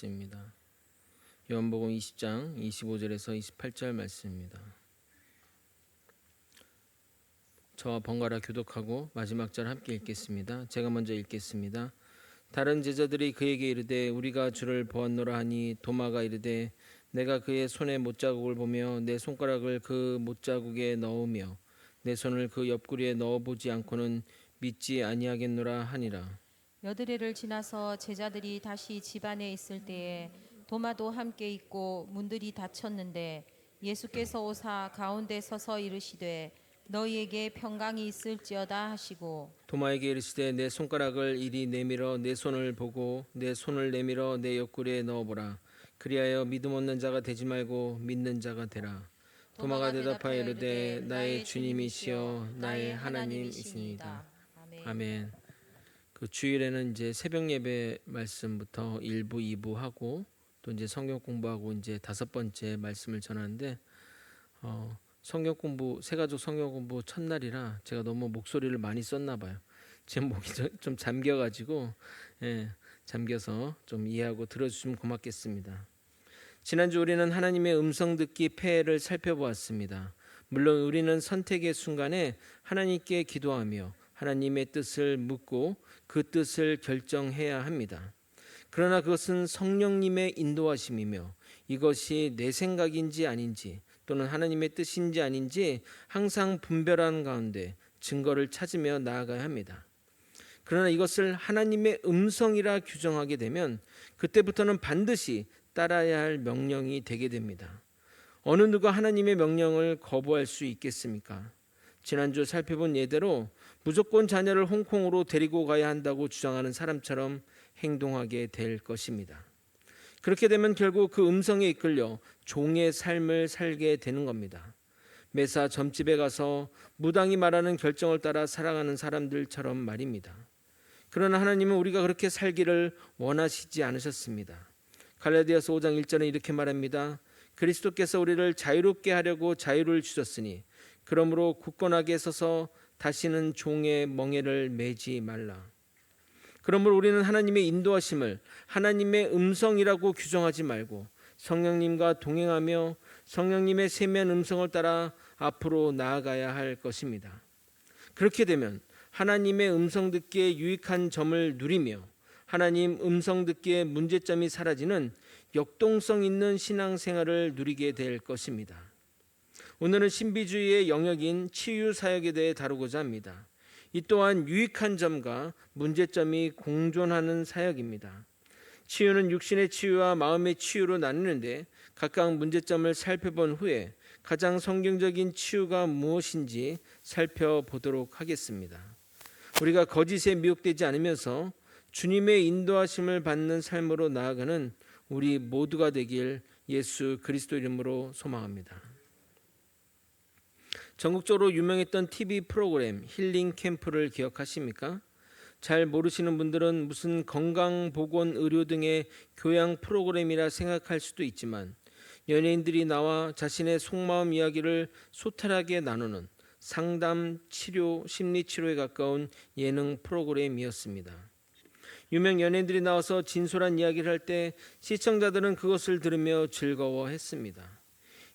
입니다. 요한복음 20장 25절에서 28절 말씀입니다. 저와 번갈아 교독하고 마지막 절 함께 읽겠습니다. 제가 먼저 읽겠습니다. 다른 제자들이 그에게 이르되 우리가 주를 보았노라 하니 도마가 이르되 내가 그의 손에 못자국을 보며 내 손가락을 그 못자국에 넣으며 내 손을 그 옆구리에 넣어보지 않고는 믿지 아니하겠노라 하니라. 여드레를 지나서 제자들이 다시 집안에 있을 때에 도마도 함께 있고 문들이 닫혔는데 예수께서 오사 가운데 서서 이르시되 너희에게 평강이 있을지어다 하시고 도마에게 이르시되 내 손가락을 이리 내밀어 내 손을 보고 내 손을 내밀어 내 옆구리에 넣어보라. 그리하여 믿음 없는 자가 되지 말고 믿는 자가 되라. 도마가 대답하여 이르되 나의 주님이시여 나의 하나님이시니이다. 아멘. 그 주일에는 이제 새벽 예배 말씀부터 1부, 2부 하고 또 이제 성경 공부하고 이제 5번째 말씀을 전하는데 성경 공부 새가족 성경 공부 첫날이라 제가 너무 목소리를 많이 썼나 봐요. 지금 목이 좀 잠겨가지고 잠겨서 좀 이해하고 들어주시면 고맙겠습니다. 지난주 우리는 하나님의 음성 듣기 폐해를 살펴보았습니다. 물론 우리는 선택의 순간에 하나님께 기도하며 하나님의 뜻을 묻고 그 뜻을 결정해야 합니다. 그러나 그것은 성령님의 인도하심이며 이것이 내 생각인지 아닌지 또는 하나님의 뜻인지 아닌지 항상 분별하는 가운데 증거를 찾으며 나아가야 합니다. 그러나 이것을 하나님의 음성이라 규정하게 되면 그때부터는 반드시 따라야 할 명령이 되게 됩니다. 어느 누가 하나님의 명령을 거부할 수 있겠습니까? 지난주 살펴본 예대로 무조건 자녀를 홍콩으로 데리고 가야 한다고 주장하는 사람처럼 행동하게 될 것입니다. 그렇게 되면 결국 그 음성에 이끌려 종의 삶을 살게 되는 겁니다. 매사 점집에 가서 무당이 말하는 결정을 따라 살아가는 사람들처럼 말입니다. 그러나 하나님은 우리가 그렇게 살기를 원하시지 않으셨습니다. 갈라디아서 5장 1절은 이렇게 말합니다. 그리스도께서 우리를 자유롭게 하려고 자유를 주셨으니 그러므로 굳건하게 서서 다시는 종의 멍에를 매지 말라. 그러므로 우리는 하나님의 인도하심을 하나님의 음성이라고 규정하지 말고 성령님과 동행하며 성령님의 세미한 음성을 따라 앞으로 나아가야 할 것입니다. 그렇게 되면 하나님의 음성 듣기에 유익한 점을 누리며 하나님 음성 듣기의 문제점이 사라지는 역동성 있는 신앙생활을 누리게 될 것입니다. 오늘은 신비주의의 영역인 치유 사역에 대해 다루고자 합니다. 이 또한 유익한 점과 문제점이 공존하는 사역입니다. 치유는 육신의 치유와 마음의 치유로 나누는데 각각 문제점을 살펴본 후에 가장 성경적인 치유가 무엇인지 살펴보도록 하겠습니다. 우리가 거짓에 미혹되지 않으면서 주님의 인도하심을 받는 삶으로 나아가는 우리 모두가 되길 예수 그리스도 이름으로 소망합니다. 전국적으로 유명했던 TV 프로그램 힐링 캠프를 기억하십니까? 잘 모르시는 분들은 무슨 건강보건 의료 등의 교양 프로그램이라 생각할 수도 있지만 연예인들이 나와 자신의 속마음 이야기를 소탈하게 나누는 상담, 치료, 심리치료에 가까운 예능 프로그램이었습니다. 유명 연예인들이 나와서 진솔한 이야기를 할 때 시청자들은 그것을 들으며 즐거워했습니다.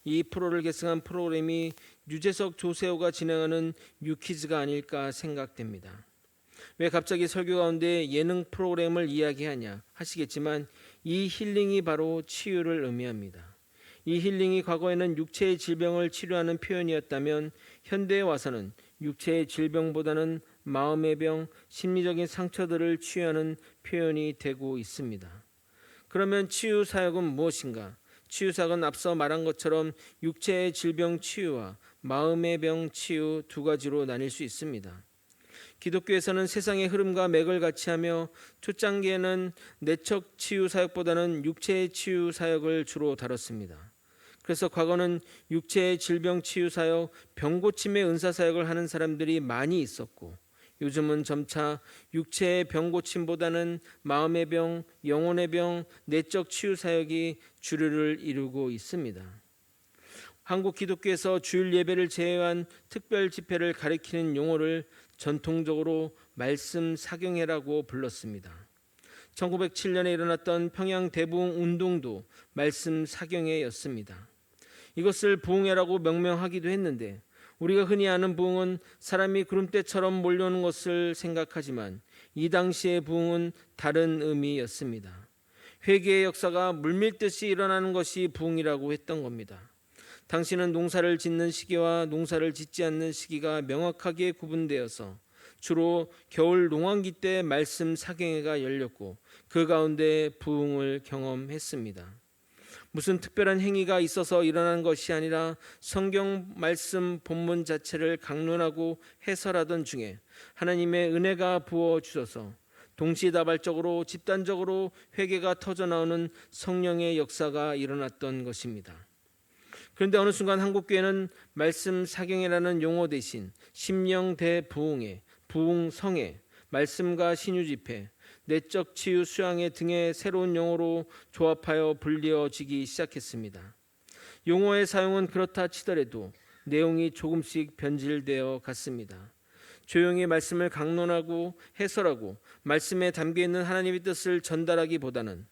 이 프로를 계승한 프로그램이 유재석, 조세호가 진행하는 뉴키즈가 아닐까 생각됩니다. 왜 갑자기 설교 가운데 예능 프로그램을 이야기하냐 하시겠지만 이 힐링이 바로 치유를 의미합니다. 이 힐링이 과거에는 육체의 질병을 치료하는 표현이었다면 현대에 와서는 육체의 질병보다는 마음의 병, 심리적인 상처들을 치유하는 표현이 되고 있습니다. 그러면 치유 사역은 무엇인가? 치유 사역은 앞서 말한 것처럼 육체의 질병 치유와 마음의 병 치유 두 가지로 나뉠 수 있습니다. 기독교에서는 세상의 흐름과 맥을 같이 하며 초창기에는 내적 치유 사역보다는 육체의 치유 사역을 주로 다뤘습니다. 그래서 과거는 육체의 질병 치유 사역, 병 고침의 은사 사역을 하는 사람들이 많이 있었고 요즘은 점차 육체의 병 고침보다는 마음의 병, 영혼의 병, 내적 치유 사역이 주류를 이루고 있습니다. 한국 기독교에서 주일 예배를 제외한 특별 집회를 가리키는 용어를 전통적으로 말씀 사경회라고 불렀습니다. 1907년에 일어났던 평양 대부흥 운동도 말씀 사경회였습니다. 이것을 부흥회라고 명명하기도 했는데 우리가 흔히 아는 부흥은 사람이 구름대처럼 몰려오는 것을 생각하지만 이 당시의 부흥은 다른 의미였습니다. 회개의 역사가 물밀듯이 일어나는 것이 부흥이라고 했던 겁니다. 당시는 농사를 짓는 시기와 농사를 짓지 않는 시기가 명확하게 구분되어서 주로 겨울 농한기 때 말씀 사경회가 열렸고 그 가운데 부흥을 경험했습니다. 무슨 특별한 행위가 있어서 일어난 것이 아니라 성경 말씀 본문 자체를 강론하고 해설하던 중에 하나님의 은혜가 부어주셔서 동시다발적으로 집단적으로 회개가 터져나오는 성령의 역사가 일어났던 것입니다. 그런데 어느 순간 한국교회는 말씀 사경회라는 용어 대신 심령 대부흥회, 부흥성회, 말씀과 신유집회, 내적 치유 수양회 등의 새로운 용어로 조합하여 불리어지기 시작했습니다. 용어의 사용은 그렇다 치더라도 내용이 조금씩 변질되어 갔습니다. 조용히 말씀을 강론하고 해설하고 말씀에 담겨있는 하나님의 뜻을 전달하기보다는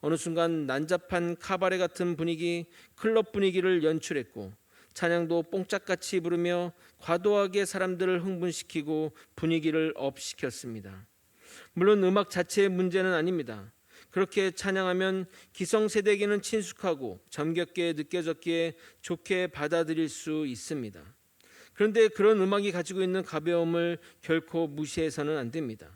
어느 순간 난잡한 카바레 같은 분위기, 클럽 분위기를 연출했고 찬양도 뽕짝같이 부르며 과도하게 사람들을 흥분시키고 분위기를 업시켰습니다. 물론 음악 자체의 문제는 아닙니다. 그렇게 찬양하면 기성세대에게는 친숙하고 정겹게 느껴졌기에 좋게 받아들일 수 있습니다. 그런데 그런 음악이 가지고 있는 가벼움을 결코 무시해서는 안 됩니다.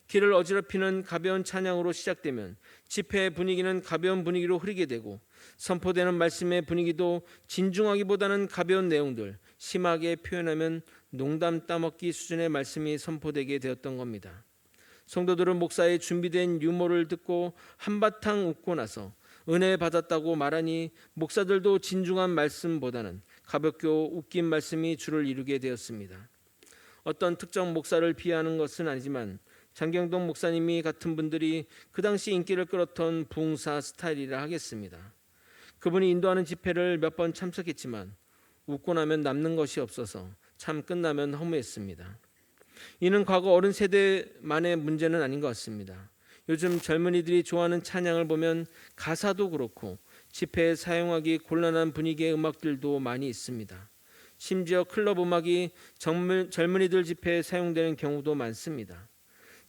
귀를 어지럽히는 가벼운 찬양으로 시작되면 집회의 분위기는 가벼운 분위기로 흐르게 되고 선포되는 말씀의 분위기도 진중하기보다는 가벼운 내용들, 심하게 표현하면 농담 따먹기 수준의 말씀이 선포되게 되었던 겁니다. 성도들은 목사의 준비된 유머를 듣고 한바탕 웃고 나서 은혜 받았다고 말하니 목사들도 진중한 말씀보다는 가볍게 웃긴 말씀이 주를 이루게 되었습니다. 어떤 특정 목사를 비하하는 것은 아니지만 장경동 목사님이 같은 분들이 그 당시 인기를 끌었던 부흥사 스타일이라 하겠습니다. 그분이 인도하는 집회를 몇 번 참석했지만 웃고 나면 남는 것이 없어서 참 끝나면 허무했습니다. 이는 과거 어른 세대만의 문제는 아닌 것 같습니다. 요즘 젊은이들이 좋아하는 찬양을 보면 가사도 그렇고 집회에 사용하기 곤란한 분위기의 음악들도 많이 있습니다. 심지어 클럽 음악이 젊은이들 집회에 사용되는 경우도 많습니다.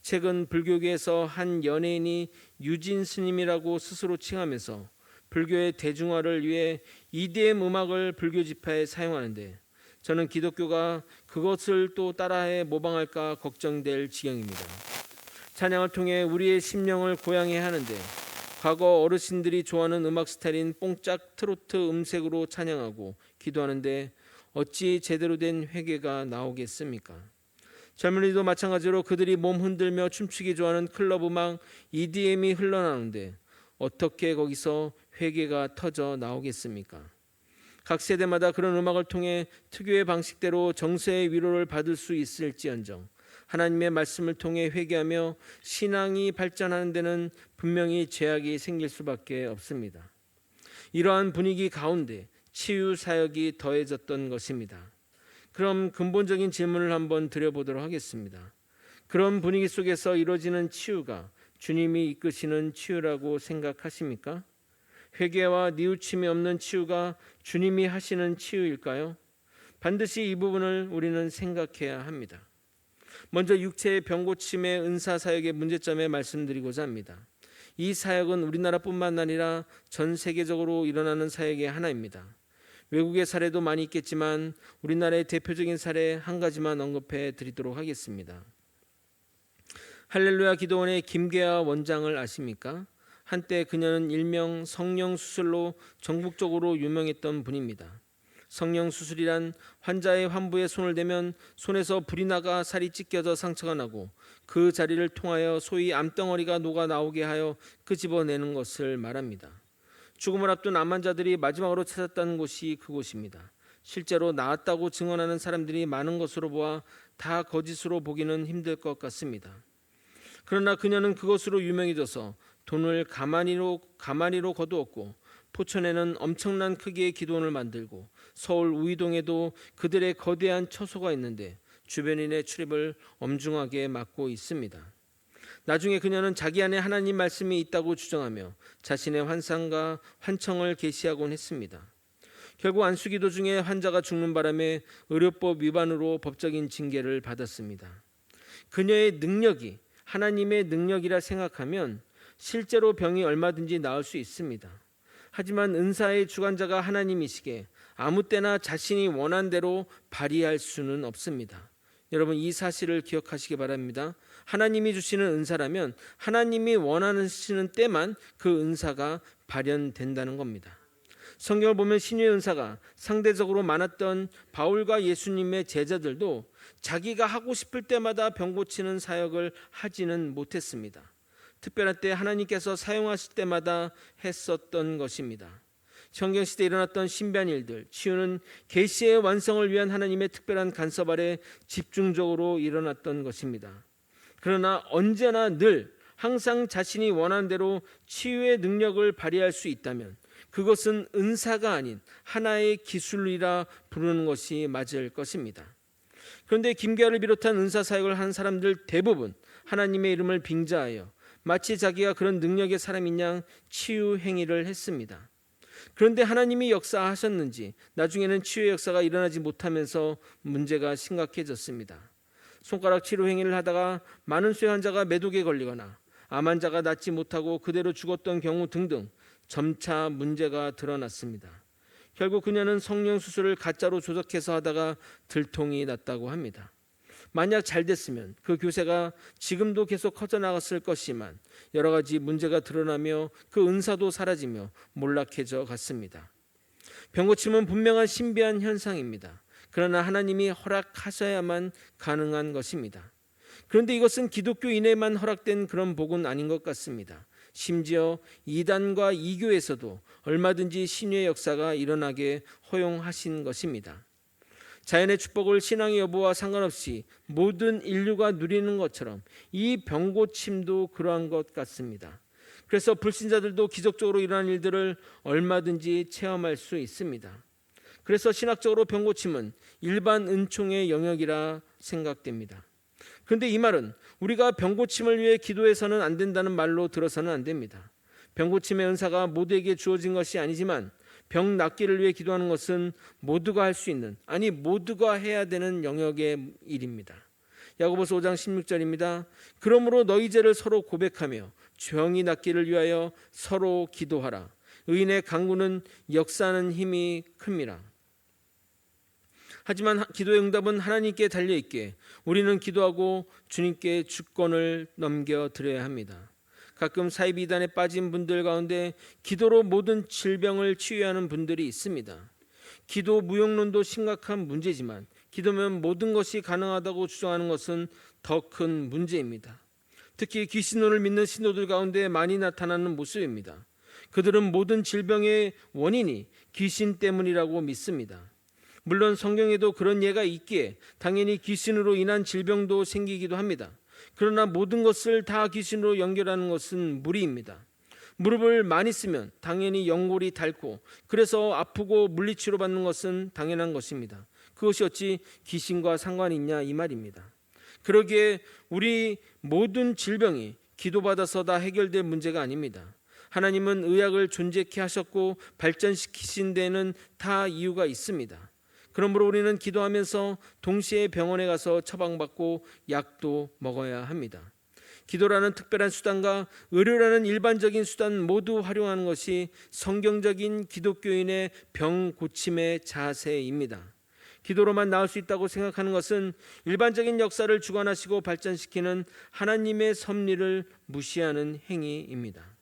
최근 불교계에서 한 연예인이 유진 스님이라고 스스로 칭하면서 불교의 대중화를 위해 EDM 음악을 불교 집회에 사용하는데 저는 기독교가 그것을 또 따라해 모방할까 걱정될 지경입니다. 찬양을 통해 우리의 심령을 고양해야 하는데 과거 어르신들이 좋아하는 음악 스타일인 뽕짝 트로트 음색으로 찬양하고 기도하는데 어찌 제대로 된 회개가 나오겠습니까? 젊은이도 마찬가지로 그들이 몸 흔들며 춤추기 좋아하는 클럽 음악 EDM이 흘러나오는데 어떻게 거기서 회개가 터져 나오겠습니까? 각 세대마다 그런 음악을 통해 특유의 방식대로 정서의 위로를 받을 수 있을지언정 하나님의 말씀을 통해 회개하며 신앙이 발전하는 데는 분명히 제약이 생길 수밖에 없습니다. 이러한 분위기 가운데 치유 사역이 더해졌던 것입니다. 그럼 근본적인 질문을 한번 드려보도록 하겠습니다. 그런 분위기 속에서 이루어지는 치유가 주님이 이끄시는 치유라고 생각하십니까? 회개와 뉘우침이 없는 치유가 주님이 하시는 치유일까요? 반드시 이 부분을 우리는 생각해야 합니다. 먼저 육체의 병고침의 은사 사역의 문제점에 말씀드리고자 합니다. 이 사역은 우리나라뿐만 아니라 전 세계적으로 일어나는 사역의 하나입니다. 외국의 사례도 많이 있겠지만 우리나라의 대표적인 사례 한 가지만 언급해 드리도록 하겠습니다. 할렐루야 기도원의 김계아 원장을 아십니까? 한때 그녀는 일명 성령수술로 전국적으로 유명했던 분입니다. 성령수술이란 환자의 환부에 손을 대면 손에서 불이 나가 살이 찢겨져 상처가 나고 그 자리를 통하여 소위 암덩어리가 녹아 나오게 하여 끄집어내는 것을 말합니다. 죽음을 앞둔 암 환자들이 마지막으로 찾았다는 곳이 그곳입니다. 실제로 나았다고 증언하는 사람들이 많은 것으로 보아 다 거짓으로 보기는 힘들 것 같습니다. 그러나 그녀는 그것으로 유명해져서 돈을 가마니로 거두었고 포천에는 엄청난 크기의 기도원을 만들고 서울 우이동에도 그들의 거대한 처소가 있는데 주변인의 출입을 엄중하게 막고 있습니다. 나중에 그녀는 자기 안에 하나님 말씀이 있다고 주장하며 자신의 환상과 환청을 계시하곤 했습니다. 결국 안수기도 중에 환자가 죽는 바람에 의료법 위반으로 법적인 징계를 받았습니다. 그녀의 능력이 하나님의 능력이라 생각하면 실제로 병이 얼마든지 나을 수 있습니다. 하지만 은사의 주관자가 하나님이시기에 아무 때나 자신이 원한 대로 발휘할 수는 없습니다. 여러분, 이 사실을 기억하시기 바랍니다. 하나님이 주시는 은사라면 하나님이 원하시는 때만 그 은사가 발현된다는 겁니다. 성경을 보면 신유의 은사가 상대적으로 많았던 바울과 예수님의 제자들도 자기가 하고 싶을 때마다 병 고치는 사역을 하지는 못했습니다. 특별한 때 하나님께서 사용하실 때마다 했었던 것입니다. 성경시대에 일어났던 신비한 일들, 치유는 계시의 완성을 위한 하나님의 특별한 간섭 아래 집중적으로 일어났던 것입니다. 그러나 언제나 늘 항상 자신이 원하는 대로 치유의 능력을 발휘할 수 있다면 그것은 은사가 아닌 하나의 기술이라 부르는 것이 맞을 것입니다. 그런데 김계아를 비롯한 은사 사역을 한 사람들 대부분 하나님의 이름을 빙자하여 마치 자기가 그런 능력의 사람인 양 치유 행위를 했습니다. 그런데 하나님이 역사하셨는지 나중에는 치유의 역사가 일어나지 못하면서 문제가 심각해졌습니다. 손가락 치료 행위를 하다가 많은 수의 환자가 매독에 걸리거나 암 환자가 낫지 못하고 그대로 죽었던 경우 등등 점차 문제가 드러났습니다. 결국 그녀는 성령 수술을 가짜로 조작해서 하다가 들통이 났다고 합니다. 만약 잘 됐으면 그 교세가 지금도 계속 커져나갔을 것이지만 여러 가지 문제가 드러나며 그 은사도 사라지며 몰락해져 갔습니다. 병고침은 분명한 신비한 현상입니다. 그러나 하나님이 허락하셔야만 가능한 것입니다. 그런데 이것은 기독교인에만 허락된 그런 복은 아닌 것 같습니다. 심지어 이단과 이교에서도 얼마든지 신유의 역사가 일어나게 허용하신 것입니다. 자연의 축복을 신앙의 여부와 상관없이 모든 인류가 누리는 것처럼 이 병고침도 그러한 것 같습니다. 그래서 불신자들도 기적적으로 일어난 일들을 얼마든지 체험할 수 있습니다. 그래서 신학적으로 병고침은 일반 은총의 영역이라 생각됩니다. 그런데 이 말은 우리가 병고침을 위해 기도해서는 안 된다는 말로 들어서는 안 됩니다. 병고침의 은사가 모두에게 주어진 것이 아니지만 병 낫기를 위해 기도하는 것은 모두가 할 수 있는, 아니 모두가 해야 되는 영역의 일입니다. 야고보서 5장 16절입니다. 그러므로 너희 죄를 서로 고백하며 병이 낫기를 위하여 서로 기도하라. 의인의 간구는 역사하는 힘이 큽니다. 하지만 기도의 응답은 하나님께 달려있기에 우리는 기도하고 주님께 주권을 넘겨드려야 합니다. 가끔 사이비단에 빠진 분들 가운데 기도로 모든 질병을 치유하는 분들이 있습니다. 기도 무용론도 심각한 문제지만 기도면 모든 것이 가능하다고 주장하는 것은 더 큰 문제입니다. 특히 귀신론을 믿는 신도들 가운데 많이 나타나는 모습입니다. 그들은 모든 질병의 원인이 귀신 때문이라고 믿습니다. 물론 성경에도 그런 예가 있기에 당연히 귀신으로 인한 질병도 생기기도 합니다. 그러나 모든 것을 다 귀신으로 연결하는 것은 무리입니다. 무릎을 많이 쓰면 당연히 연골이 닳고 그래서 아프고 물리치료 받는 것은 당연한 것입니다. 그것이 어찌 귀신과 상관이 있냐 이 말입니다. 그러기에 우리 모든 질병이 기도받아서 다 해결될 문제가 아닙니다. 하나님은 의학을 존재케 하셨고 발전시키신 데는 다 이유가 있습니다. 그러므로 우리는 기도하면서 동시에 병원에 가서 처방받고 약도 먹어야 합니다. 기도라는 특별한 수단과 의료라는 일반적인 수단 모두 활용하는 것이 성경적인 기독교인의 병 고침의 자세입니다. 기도로만 나을 수 있다고 생각하는 것은 일반적인 역사를 주관하시고 발전시키는 하나님의 섭리를 무시하는 행위입니다.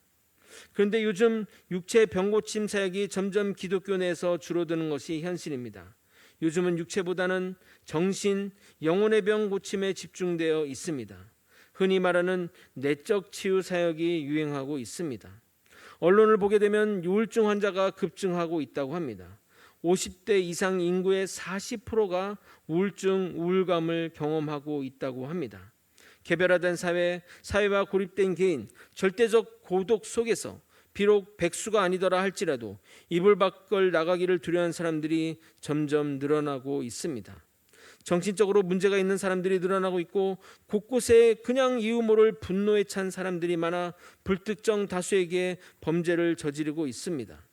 그런데 요즘 육체 병 고침 사역이 점점 기독교 내에서 줄어드는 것이 현실입니다. 요즘은 육체보다는 정신, 영혼의 병 고침에 집중되어 있습니다. 흔히 말하는 내적 치유 사역이 유행하고 있습니다. 언론을 보게 되면 우울증 환자가 급증하고 있다고 합니다. 50대 이상 인구의 40%가 우울증, 우울감을 경험하고 있다고 합니다. 개별화된 사회, 사회와 고립된 개인, 절대적 고독 속에서 비록 백수가 아니더라 할지라도 이불 밖을 나가기를 두려워하는 사람들이 점점 늘어나고 있습니다. 정신적으로 문제가 있는 사람들이 늘어나고 있고 곳곳에 그냥 이유 모를 분노에 찬 사람들이 많아 불특정 다수에게 범죄를 저지르고 있습니다.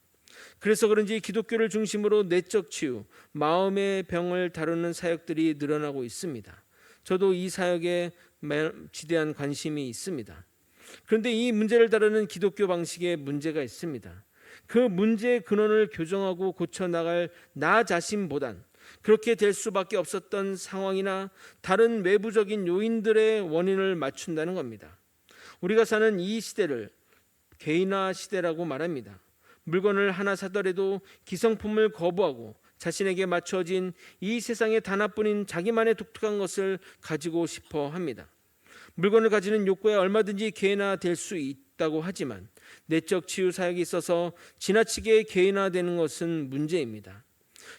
그래서 그런지 기독교를 중심으로 내적 치유, 마음의 병을 다루는 사역들이 늘어나고 있습니다. 저도 이 사역에 지대한 관심이 있습니다. 그런데 이 문제를 다루는 기독교 방식에 문제가 있습니다. 그 문제의 근원을 교정하고 고쳐나갈 나 자신보단 그렇게 될 수밖에 없었던 상황이나 다른 외부적인 요인들의 원인을 맞춘다는 겁니다. 우리가 사는 이 시대를 개인화 시대라고 말합니다. 물건을 하나 사더라도 기성품을 거부하고 자신에게 맞춰진 이 세상의 단아뿐인 자기만의 독특한 것을 가지고 싶어 합니다. 물건을 가지는 욕구에 얼마든지 개인화될 수 있다고 하지만 내적 치유 사역이 있어서 지나치게 개인화되는 것은 문제입니다.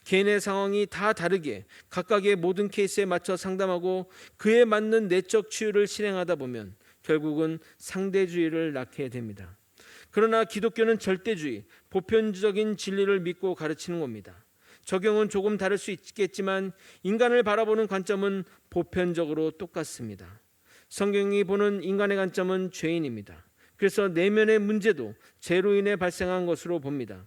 개인의 상황이 다 다르게 각각의 모든 케이스에 맞춰 상담하고 그에 맞는 내적 치유를 실행하다 보면 결국은 상대주의를 낳게 됩니다. 그러나 기독교는 절대주의, 보편적인 진리를 믿고 가르치는 겁니다. 적용은 조금 다를 수 있겠지만 인간을 바라보는 관점은 보편적으로 똑같습니다. 성경이 보는 인간의 관점은 죄인입니다. 그래서 내면의 문제도 죄로 인해 발생한 것으로 봅니다.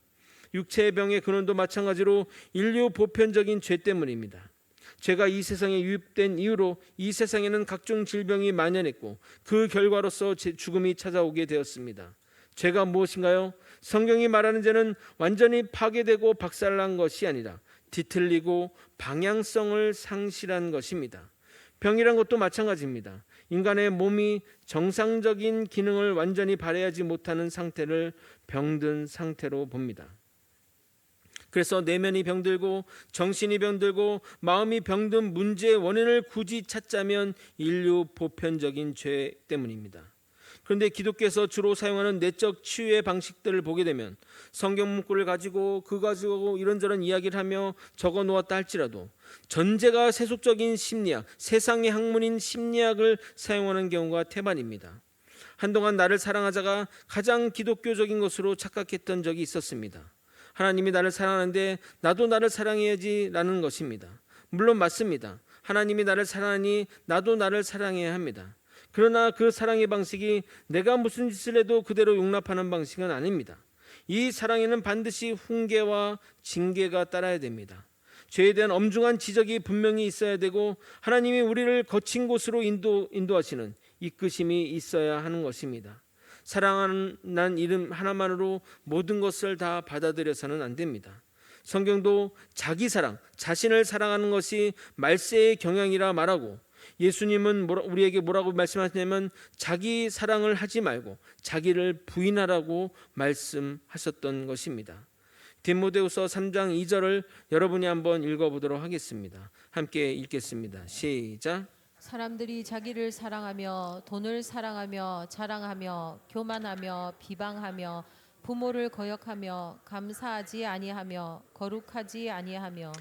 육체의 병의 근원도 마찬가지로 인류 보편적인 죄 때문입니다. 죄가 이 세상에 유입된 이후로 이 세상에는 각종 질병이 만연했고 그 결과로서 죽음이 찾아오게 되었습니다. 죄가 무엇인가요? 성경이 말하는 죄는 완전히 파괴되고 박살난 것이 아니라 뒤틀리고 방향성을 상실한 것입니다. 병이란 것도 마찬가지입니다. 인간의 몸이 정상적인 기능을 완전히 발휘하지 못하는 상태를 병든 상태로 봅니다. 그래서 내면이 병들고 정신이 병들고 마음이 병든 문제의 원인을 굳이 찾자면 인류 보편적인 죄 때문입니다. 그런데 기독교에서 주로 사용하는 내적 치유의 방식들을 보게 되면 성경 문구를 가지고 이런저런 이야기를 하며 적어 놓았다 할지라도 전제가 세속적인 심리학, 세상의 학문인 심리학을 사용하는 경우가 태반입니다. 한동안 나를 사랑하자가 가장 기독교적인 것으로 착각했던 적이 있었습니다. 하나님이 나를 사랑하는데 나도 나를 사랑해야지 라는 것입니다. 물론 맞습니다. 하나님이 나를 사랑하니 나도 나를 사랑해야 합니다. 그러나 그 사랑의 방식이 내가 무슨 짓을 해도 그대로 용납하는 방식은 아닙니다. 이 사랑에는 반드시 훈계와 징계가 따라야 됩니다. 죄에 대한 엄중한 지적이 분명히 있어야 되고 하나님이 우리를 거친 곳으로 인도하시는 이끄심이 있어야 하는 것입니다. 사랑하는 이름 하나만으로 모든 것을 다 받아들여서는 안 됩니다. 성경도 자기 사랑, 자신을 사랑하는 것이 말세의 경향이라 말하고 예수님은 우리에게 뭐라고 말씀하시냐면 자기 사랑을 하지 말고 자기를 부인하라고 말씀하셨던 것입니다. 디모데후서 3장 2절을 여러분이 한번 읽어보도록 하겠습니다. 함께 읽겠습니다. 시작. 사람들이 자기를 사랑하며 돈을 사랑하며 자랑하며 교만하며 비방하며 부모를 거역하며 감사하지 아니하며 거룩하지 아니하며.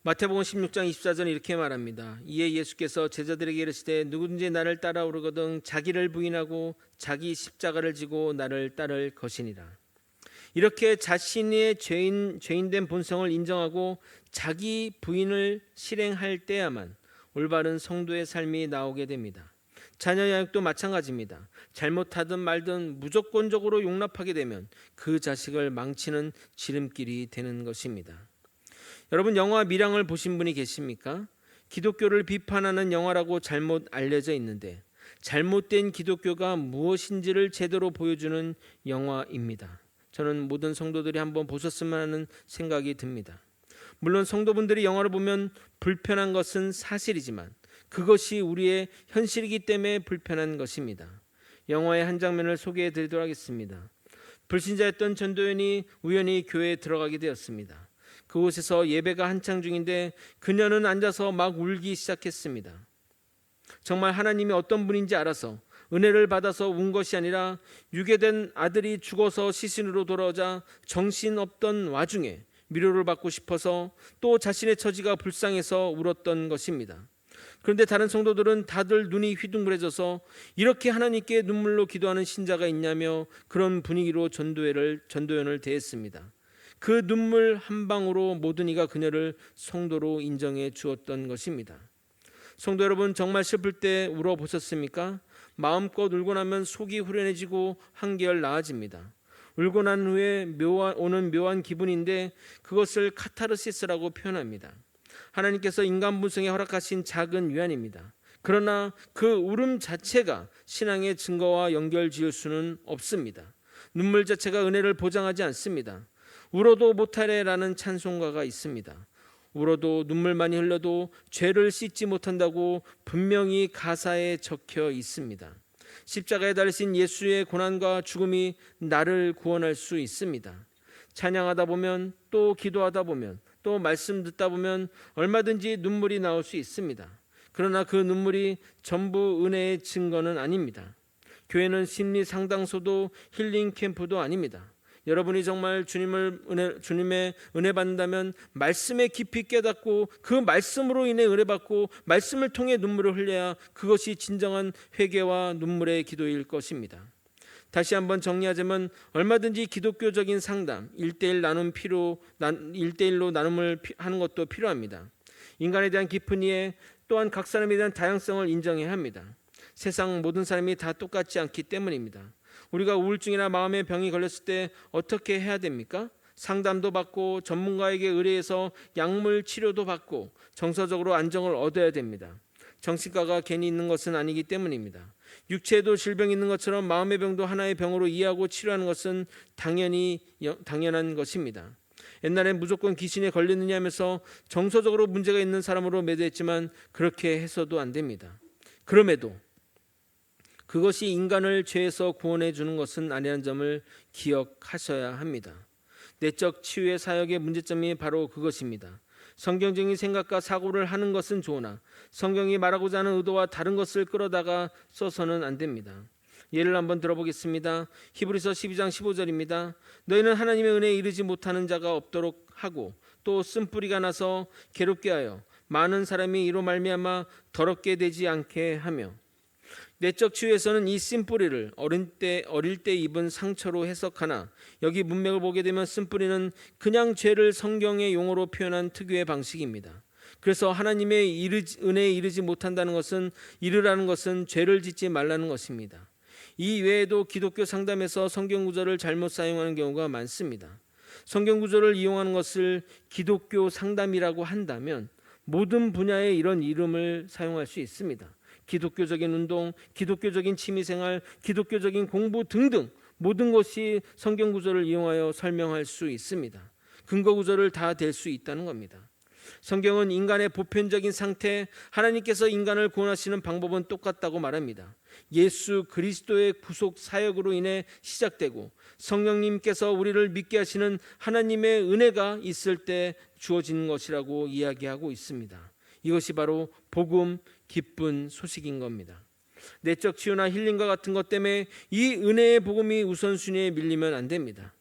마태복음 16장 24절 이렇게 말합니다. 이에 예수께서 제자들에게 이르시되 누구든지 나를 따라오려거든 자기를 부인하고 자기 십자가를 지고 나를 따를 것이니라. 이렇게 자신의 죄인된 본성을 인정하고 자기 부인을 실행할 때야만 올바른 성도의 삶이 나오게 됩니다. 자녀 양육도 마찬가지입니다. 잘못하든 말든 무조건적으로 용납하게 되면 그 자식을 망치는 지름길이 되는 것입니다. 여러분 영화 밀양을 보신 분이 계십니까? 기독교를 비판하는 영화라고 잘못 알려져 있는데 잘못된 기독교가 무엇인지를 제대로 보여주는 영화입니다. 저는 모든 성도들이 한번 보셨으면 하는 생각이 듭니다. 물론 성도분들이 영화를 보면 불편한 것은 사실이지만 그것이 우리의 현실이기 때문에 불편한 것입니다. 영화의 한 장면을 소개해 드리도록 하겠습니다. 불신자였던 전도연이 우연히 교회에 들어가게 되었습니다. 그곳에서 예배가 한창 중인데 그녀는 앉아서 막 울기 시작했습니다. 정말 하나님이 어떤 분인지 알아서 은혜를 받아서 운 것이 아니라 유괴된 아들이 죽어서 시신으로 돌아오자 정신없던 와중에 위로를 받고 싶어서 또 자신의 처지가 불쌍해서 울었던 것입니다. 그런데 다른 성도들은 다들 눈이 휘둥그레져서 이렇게 하나님께 눈물로 기도하는 신자가 있냐며 그런 분위기로 전도연을 대했습니다. 그 눈물 한 방으로 모든 이가 그녀를 성도로 인정해 주었던 것입니다. 성도 여러분, 정말 슬플 때 울어보셨습니까? 마음껏 울고 나면 속이 후련해지고 한결 나아집니다. 울고 난 후에 오는 묘한 기분인데 그것을 카타르시스라고 표현합니다. 하나님께서 인간 본성에 허락하신 작은 위안입니다. 그러나 그 울음 자체가 신앙의 증거와 연결 지을 수는 없습니다. 눈물 자체가 은혜를 보장하지 않습니다. 울어도 못하래라는 찬송가가 있습니다. 울어도 눈물 많이 흘려도 죄를 씻지 못한다고 분명히 가사에 적혀 있습니다. 십자가에 달리신 예수의 고난과 죽음이 나를 구원할 수 있습니다. 찬양하다 보면, 또 기도하다 보면, 또 말씀 듣다 보면 얼마든지 눈물이 나올 수 있습니다. 그러나 그 눈물이 전부 은혜의 증거는 아닙니다. 교회는 심리 상담소도 힐링 캠프도 아닙니다. 여러분이 정말 주님의 은혜 받는다면 말씀에 깊이 깨닫고 그 말씀으로 인해 은혜 받고 말씀을 통해 눈물을 흘려야 그것이 진정한 회개와 눈물의 기도일 것입니다. 다시 한번 정리하자면 얼마든지 기독교적인 상담, 1대1로 나눔을 하는 것도 필요합니다. 인간에 대한 깊은 이해, 또한 각 사람에 대한 다양성을 인정해야 합니다. 세상 모든 사람이 다 똑같지 않기 때문입니다. 우리가 우울증이나 마음의 병이 걸렸을 때 어떻게 해야 됩니까? 상담도 받고 전문가에게 의뢰해서 약물 치료도 받고 정서적으로 안정을 얻어야 됩니다. 정신과가 괜히 있는 것은 아니기 때문입니다. 육체에도 질병이 있는 것처럼 마음의 병도 하나의 병으로 이해하고 치료하는 것은 당연한 것입니다. 옛날엔 무조건 귀신에 걸렸느냐 하면서 정서적으로 문제가 있는 사람으로 매도했지만 그렇게 해서도 안 됩니다. 그럼에도 그것이 인간을 죄에서 구원해 주는 것은 아니라는 점을 기억하셔야 합니다. 내적 치유의 사역의 문제점이 바로 그것입니다. 성경적인 생각과 사고를 하는 것은 좋으나 성경이 말하고자 하는 의도와 다른 것을 끌어다가 써서는 안 됩니다. 예를 한번 들어보겠습니다. 히브리서 12장 15절입니다. 너희는 하나님의 은혜에 이르지 못하는 자가 없도록 하고 또 쓴뿌리가 나서 괴롭게 하여 많은 사람이 이로 말미암아 더럽게 되지 않게 하며. 내적 치유에서는 이 쓴뿌리를 어릴 때 입은 상처로 해석하나 여기 문맥을 보게 되면 쓴뿌리는 그냥 죄를 성경의 용어로 표현한 특유의 방식입니다. 그래서 하나님의 은혜에 이르지 못한다는 것은 이르라는 것은 죄를 짓지 말라는 것입니다. 이 외에도 기독교 상담에서 성경 구절을 잘못 사용하는 경우가 많습니다. 성경 구절을 이용하는 것을 기독교 상담이라고 한다면 모든 분야에 이런 이름을 사용할 수 있습니다. 기독교적인 운동, 기독교적인 취미생활, 기독교적인 공부 등등 모든 것이 성경 구절을 이용하여 설명할 수 있습니다. 근거 구절을 다 댈 수 있다는 겁니다. 성경은 인간의 보편적인 상태, 하나님께서 인간을 구원하시는 방법은 똑같다고 말합니다. 예수 그리스도의 구속 사역으로 인해 시작되고 성령님께서 우리를 믿게 하시는 하나님의 은혜가 있을 때 주어지는 것이라고 이야기하고 있습니다. 이것이 바로 복음, 기쁜 소식인 겁니다. 내적 치유나 힐링과 같은 것 때문에 이 은혜의 복음이 우선순위에 밀리면 안 됩니다.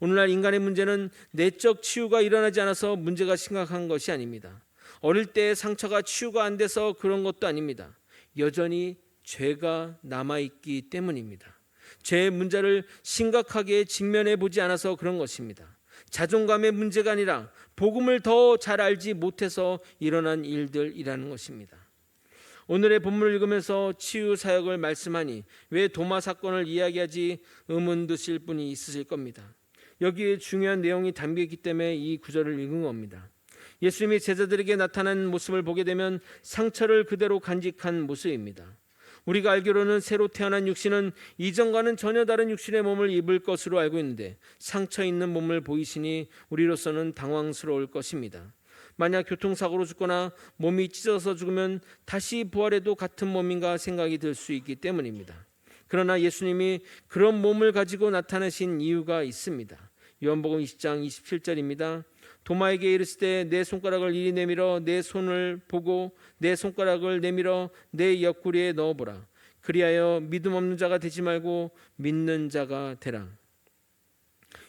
오늘날 인간의 문제는 내적 치유가 일어나지 않아서 문제가 심각한 것이 아닙니다. 어릴 때 상처가 치유가 안 돼서 그런 것도 아닙니다. 여전히 죄가 남아있기 때문입니다. 죄의 문제를 심각하게 직면해 보지 않아서 그런 것입니다. 자존감의 문제가 아니라 복음을 더 잘 알지 못해서 일어난 일들이라는 것입니다. 오늘의 본문을 읽으면서 치유 사역을 말씀하니 왜 도마 사건을 이야기하지 의문 드실 분이 있으실 겁니다. 여기에 중요한 내용이 담겨있기 때문에 이 구절을 읽은 겁니다. 예수님이 제자들에게 나타난 모습을 보게 되면 상처를 그대로 간직한 모습입니다. 우리가 알기로는 새로 태어난 육신은 이전과는 전혀 다른 육신의 몸을 입을 것으로 알고 있는데 상처 있는 몸을 보이시니 우리로서는 당황스러울 것입니다. 만약 교통사고로 죽거나 몸이 찢어서 죽으면 다시 부활해도 같은 몸인가 생각이 들 수 있기 때문입니다. 그러나 예수님이 그런 몸을 가지고 나타나신 이유가 있습니다. 요한복음 20장 27절입니다. 도마에게 이르시되 내 손가락을 이리 내밀어 내 손을 보고 내 손가락을 내밀어 내 옆구리에 넣어보라. 그리하여 믿음 없는 자가 되지 말고 믿는 자가 되라.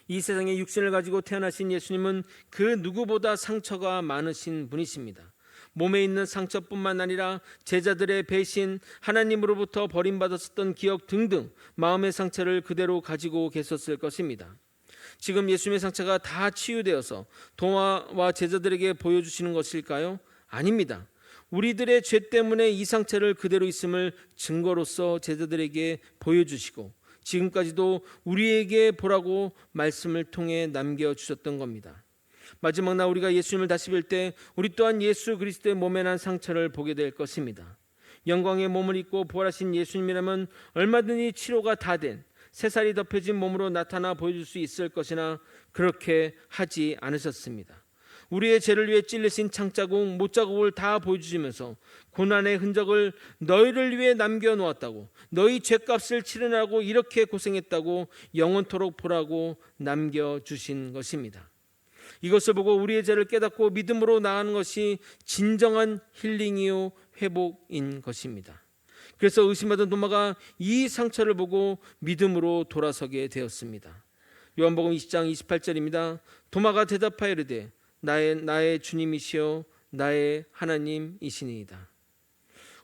이 세상에 육신을 가지고 태어나신 예수님은 그 누구보다 상처가 많으신 분이십니다. 몸에 있는 상처뿐만 아니라 제자들의 배신, 하나님으로부터 버림받았었던 기억 등등 마음의 상처를 그대로 가지고 계셨을 것입니다. 지금 예수님의 상처가 다 치유되어서 도마와 제자들에게 보여주시는 것일까요? 아닙니다. 우리들의 죄 때문에 이 상처를 그대로 있음을 증거로서 제자들에게 보여주시고 지금까지도 우리에게 보라고 말씀을 통해 남겨주셨던 겁니다. 마지막 날 우리가 예수님을 다시 뵐 때 우리 또한 예수 그리스도의 몸에 난 상처를 보게 될 것입니다. 영광의 몸을 입고 부활하신 예수님이라면 얼마든지 치료가 다 된 새살이 덮여진 몸으로 나타나 보여줄 수 있을 것이나 그렇게 하지 않으셨습니다. 우리의 죄를 위해 찔리신 창자국, 못자국을 다 보여주시면서 고난의 흔적을 너희를 위해 남겨놓았다고, 너희 죄값을 치르라고 이렇게 고생했다고 영원토록 보라고 남겨주신 것입니다. 이것을 보고 우리의 죄를 깨닫고 믿음으로 나아가는 것이 진정한 힐링이요 회복인 것입니다. 그래서 의심하던 도마가 이 상처를 보고 믿음으로 돌아서게 되었습니다. 요한복음 20장 28절입니다. 도마가 대답하여 이르되 나의 주님이시여 나의 하나님이시니이다.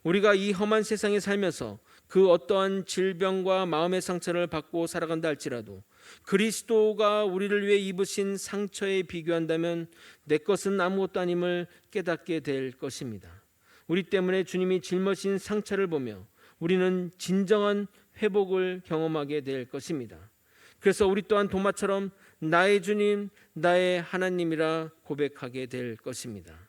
우리가 이 험한 세상에 살면서 그 어떠한 질병과 마음의 상처를 받고 살아간다 할지라도 그리스도가 우리를 위해 입으신 상처에 비교한다면 내 것은 아무것도 아님을 깨닫게 될 것입니다. 우리 때문에 주님이 짊어진 상처를 보며 우리는 진정한 회복을 경험하게 될 것입니다. 그래서 우리 또한 도마처럼 나의 주님, 나의 하나님이라 고백하게 될 것입니다.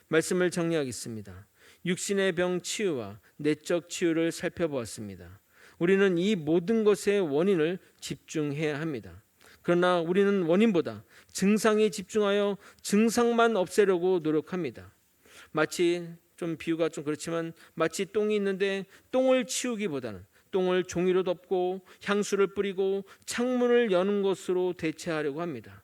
말씀을 정리하겠습니다. 육신의 병 치유와 내적 치유를 살펴보았습니다. 우리는 이 모든 것의 원인을 집중해야 합니다. 그러나 우리는 원인보다 증상에 집중하여 증상만 없애려고 노력합니다. 마치 좀 비유가 좀 그렇지만 마치 똥이 있는데 똥을 치우기보다는 똥을 종이로 덮고 향수를 뿌리고 창문을 여는 것으로 대체하려고 합니다.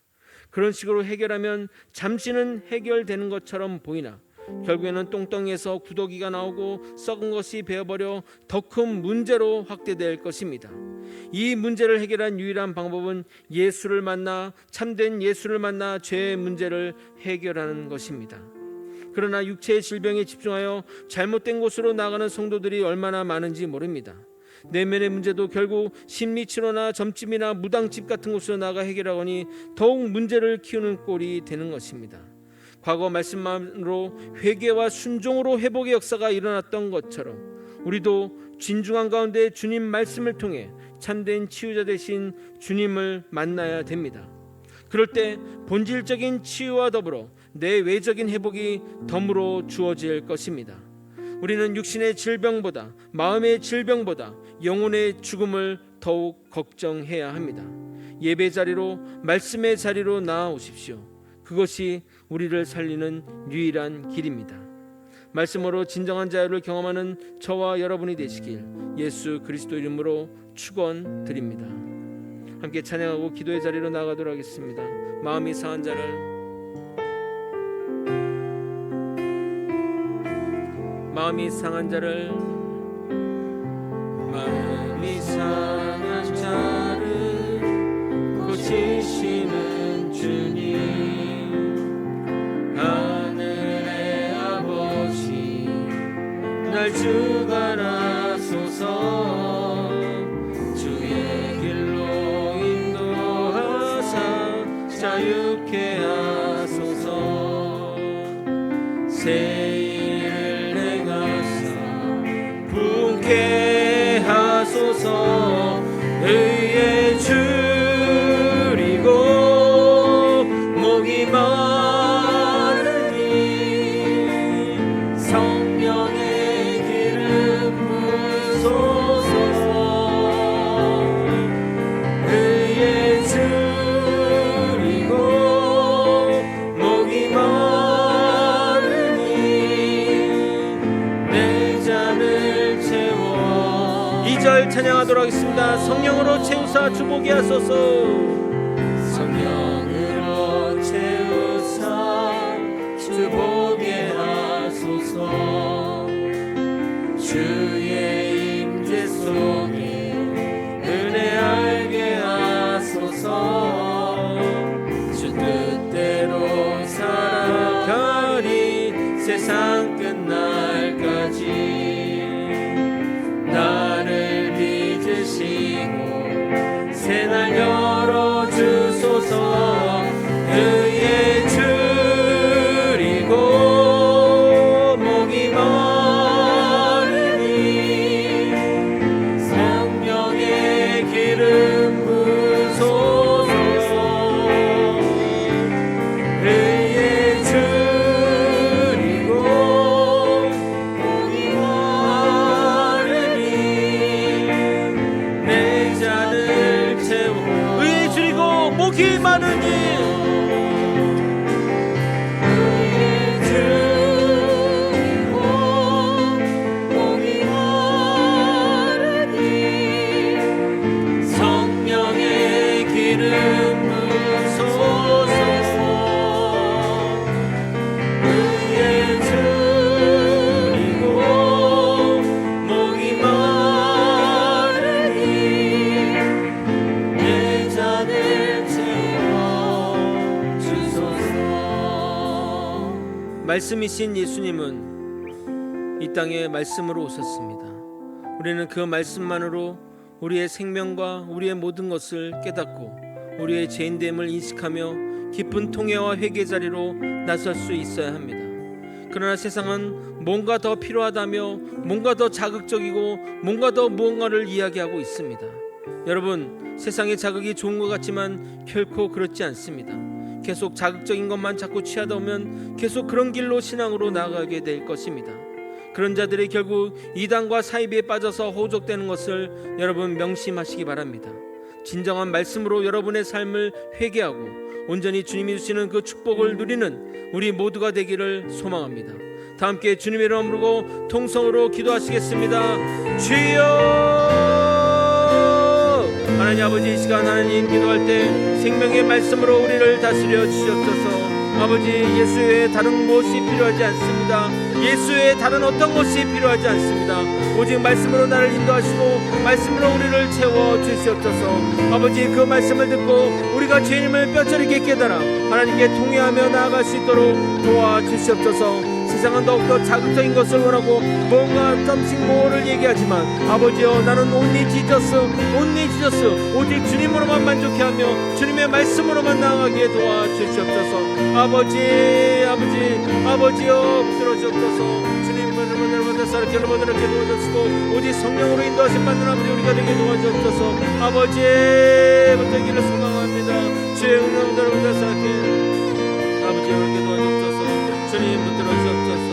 그런 식으로 해결하면 잠시는 해결되는 것처럼 보이나 결국에는 똥덩이에서 구더기가 나오고 썩은 것이 베어버려 더 큰 문제로 확대될 것입니다. 이 문제를 해결한 유일한 방법은 예수를 만나 참된 예수를 만나 죄의 문제를 해결하는 것입니다. 그러나 육체의 질병에 집중하여 잘못된 곳으로 나가는 성도들이 얼마나 많은지 모릅니다. 내면의 문제도 결국 심리치료나 점집이나 무당집 같은 곳으로 나가 해결하거니 더욱 문제를 키우는 꼴이 되는 것입니다. 과거 말씀만으로 회개와 순종으로 회복의 역사가 일어났던 것처럼 우리도 진중한 가운데 주님 말씀을 통해 참된 치유자 되신 주님을 만나야 됩니다. 그럴 때 본질적인 치유와 더불어 내 외적인 회복이 덤으로 주어질 것입니다. 우리는 육신의 질병보다 마음의 질병보다 영혼의 죽음을 더욱 걱정해야 합니다. 예배 자리로 말씀의 자리로 나아오십시오. 그것이 우리를 살리는 유일한 길입니다. 말씀으로 진정한 자유를 경험하는 저와 여러분이 되시길 예수 그리스도 이름으로 축원드립니다. 함께 찬양하고 기도의 자리로 나가도록 하겠습니다. 마음이 상한 자를 마음이 상한 자를 고치시는 주님 하늘의 아버지 날 주관하소서 주의 길로 인도하사 자유케 하소서 하소서 의에 줄이고 목이 마르니 성령의 기름 부으소서 의에 줄이고 목이 마르니 내 잔을 채워 2절 찬양하도록 하겠습니다. 성령으로 채우사 주보게 하소서 성령으로 채우사 주보게 하소서 주의 임재 속에 은혜 알게 하소서 주 뜻대로 살아가리 세상 끝날까지 나를 빚으시고 새날 열어주소서 말씀이신 예수님은 이 땅에 말씀으로 오셨습니다. 우리는 그 말씀만으로 우리의 생명과 우리의 모든 것을 깨닫고 우리의 죄인됨을 인식하며 깊은 통회와 회개 자리로 나설 수 있어야 합니다. 그러나 세상은 뭔가 더 필요하다며 뭔가 더 자극적이고 뭔가 더 무언가를 이야기하고 있습니다. 여러분, 세상의 자극이 좋은 것 같지만 결코 그렇지 않습니다. 계속 자극적인 것만 자꾸 취하다 보면 계속 그런 길로 신앙으로 나아가게 될 것입니다. 그런 자들이 결국 이단과 사이비에 빠져서 호적되는 것을 여러분 명심하시기 바랍니다. 진정한 말씀으로 여러분의 삶을 회개하고 온전히 주님이 주시는 그 축복을 누리는 우리 모두가 되기를 소망합니다. 다 함께 주님의 이름 부르고 통성으로 기도하시겠습니다. 주여! 하나님 아버지, 이 시간 하나님 기도할 때 생명의 말씀으로 우리를 다스려 주시옵소서. 아버지, 예수 외에 다른 무엇이 필요하지 않습니다. 예수 외에 다른 어떤 것이 필요하지 않습니다. 오직 말씀으로 나를 인도하시고 말씀으로 우리를 채워 주시옵소서. 아버지, 그 말씀을 듣고 우리가 죄인임을 뼈저리게 깨달아 하나님께 통회하며 나아갈 수 있도록 도와주시옵소서. 세상은 더욱더 자극적인 것을 원하고 뭔가 something more를 얘기하지만 아버지여, 나는 only Jesus 오직 주님으로만 만족해하며 주님의 말씀으로만 나아가기에 도와주시옵소서. 아버지여 붙들어주옵소서. 주님은 여러분들 이렇게 도와주시고 오직 성령으로 인도하신 받는 아버지 우리가 되게 도와주옵소서. 아버지 붙들기를 소망합니다. 주의 은혜로 여러분들 이렇게 아버지 이렇게 도와주옵소서. 주님 붙들어 주옵소서.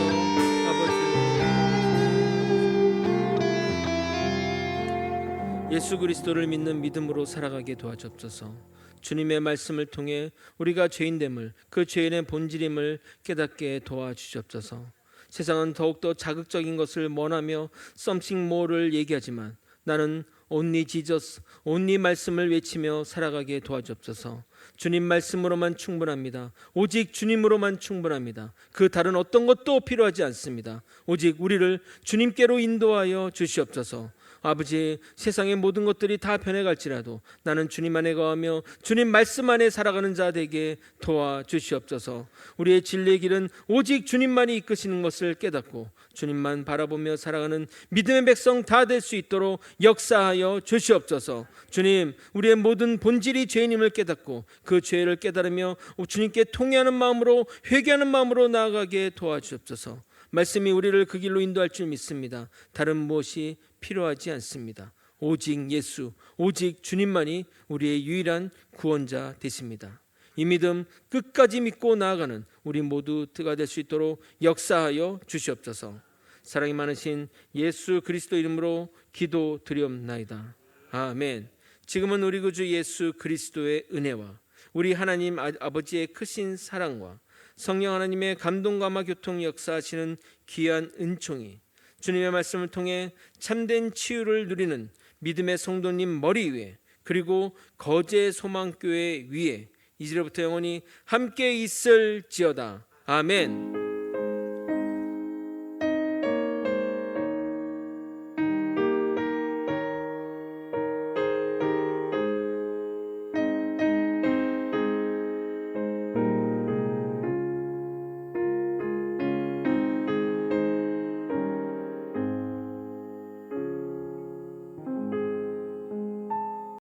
아버지, 예수 그리스도를 믿는 믿음으로 살아가게 도와주옵소서. 주님의 말씀을 통해 우리가 죄인됨을, 그 죄인의 본질임을 깨닫게 도와주시옵소서. 세상은 더욱더 자극적인 것을 원하며 something more를 얘기하지만 나는 only Jesus, only 말씀을 외치며 살아가게 도와주옵소서. 주님 말씀으로만 충분합니다. 오직 주님으로만 충분합니다. 그 다른 어떤 것도 필요하지 않습니다. 오직 우리를 주님께로 인도하여 주시옵소서. 아버지, 세상의 모든 것들이 다 변해갈지라도 나는 주님 안에 거하며 주님 말씀 안에 살아가는 자 되게 도와주시옵소서. 우리의 진리의 길은 오직 주님만이 이끄시는 것을 깨닫고 주님만 바라보며 살아가는 믿음의 백성 다 될 수 있도록 역사하여 주시옵소서. 주님, 우리의 모든 본질이 죄인임을 깨닫고 그 죄를 깨달으며 주님께 통회하는 마음으로, 회개하는 마음으로 나아가게 도와주옵소서. 말씀이 우리를 그 길로 인도할 줄 믿습니다. 다른 무엇이 필요하지 않습니다. 오직 예수, 오직 주님만이 우리의 유일한 구원자 되십니다. 이 믿음 끝까지 믿고 나아가는 우리 모두가 될 수 있도록 역사하여 주시옵소서. 사랑이 많으신 예수 그리스도 이름으로 기도드리옵나이다. 아멘. 지금은 우리 구주 예수 그리스도의 은혜와 우리 하나님 아버지의 크신 사랑과 성령 하나님의 감동감화 교통 역사하시는 귀한 은총이 주님의 말씀을 통해 참된 치유를 누리는 믿음의 성도님 머리 위에, 그리고 거제 소망교회 위에 이제부터 영원히 함께 있을지어다. 아멘.